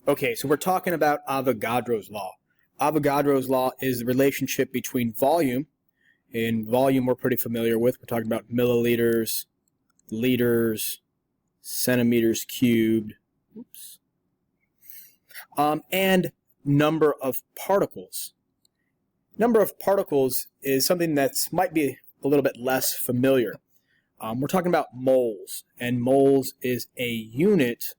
Okay, so we're talking about Avogadros Law. Avogadros Law is the relationship between volume. In volume, we're pretty familiar with. We're talking about milliliters, liters, centimeters cubed, and number of particles. Number of particles is something that might be a little bit less familiar. We're talking about moles, and moles is a unit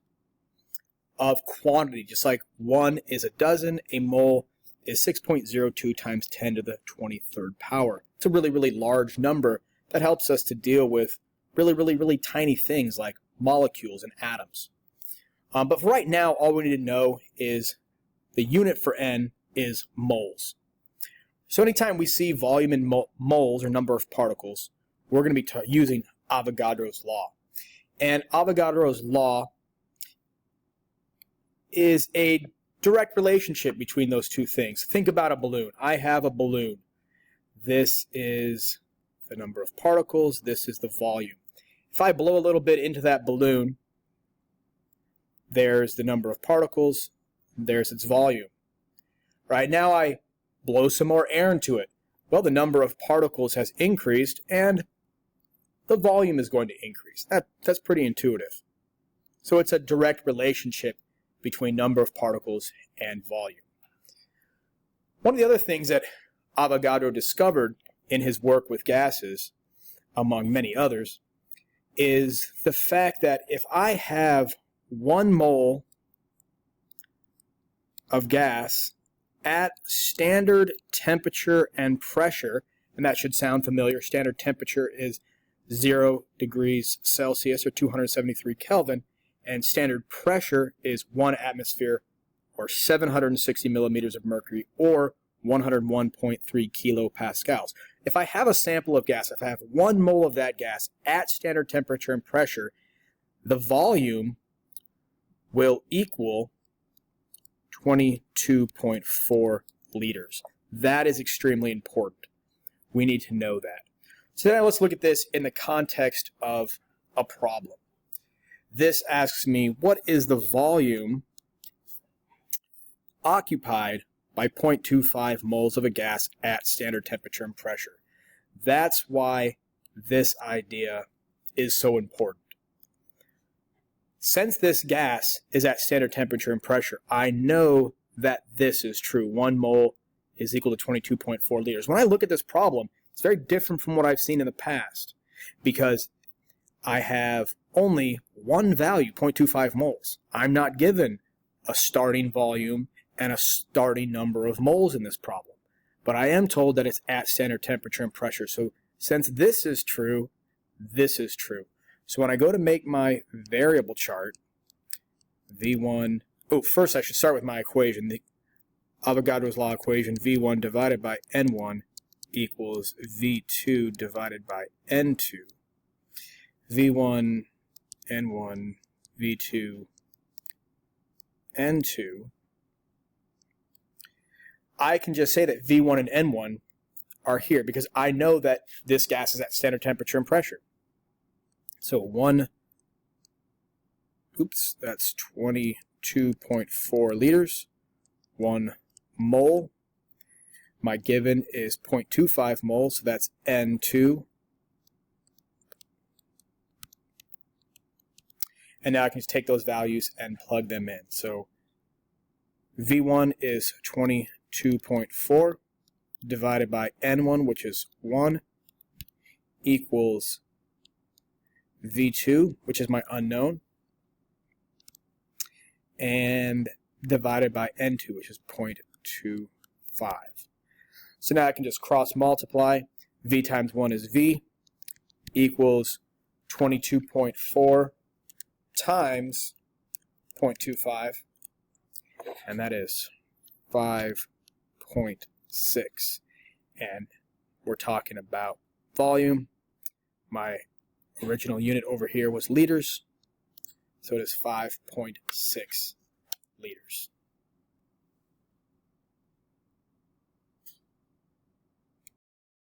of quantity. Just like 1 is a dozen, a mole is 6.02 times 10 to the 23rd power. It's a really, really large number that helps us to deal with really tiny things like molecules and atoms. But for right now, all we need to know is the unit for N is moles. So anytime we see volume in moles or number of particles, we're going to be using Avogadros Law. And Avogadros Law is a direct relationship between those two things. Think about a balloon. I have a balloon. This is the number of particles. This is the volume. If I blow a little bit into that balloon, there's the number of particles. There's its volume. Right now I blow some more air into it. Well, the number of particles has increased and the volume is going to increase. That's pretty intuitive. So it's a direct relationship between number of particles and volume. One of the other things that Avogadro discovered in his work with gases, among many others, is the fact that if I have 1 mole of gas at standard temperature and pressure, and that should sound familiar, standard temperature is 0 degrees Celsius or 273 Kelvin, and standard pressure is 1 atmosphere or 760 millimeters of mercury or 101.3 kilopascals. If I have a sample of gas, if I have 1 mole of that gas at standard temperature and pressure, the volume will equal 22.4 liters. That is extremely important. We need to know that. So now let's look at this in the context of a problem. This asks me, what is the volume occupied by 0.25 moles of a gas at standard temperature and pressure? That's why this idea is so important. Since this gas is at standard temperature and pressure, I know that this is true. 1 mole is equal to 22.4 liters. When I look at this problem, it's very different from what I've seen in the past because I have only one value, 0.25 moles. I'm not given a starting volume and a starting number of moles in this problem. But I am told that it's at standard temperature and pressure. So since this is true, this is true. So when I go to make my variable chart, V1, first I should start with my equation. The Avogadros Law equation, V1 divided by N1 equals V2 divided by N2. V1, N1, V2, N2. I can just say that V1 and N1 are here because I know that this gas is at standard temperature and pressure. So that's 22.4 liters, 1 mole. My given is 0.25 moles, so that's N2. And now I can just take those values and plug them in. So V1 is 22.4 divided by N1, which is 1, equals V2, which is my unknown, and divided by N2, which is 0.25. So now I can just cross multiply. V times 1 is V, equals 22.4 times 0.25, and that is 5.6. And we're talking about volume. My original unit over here was liters, so it is 5.6 liters.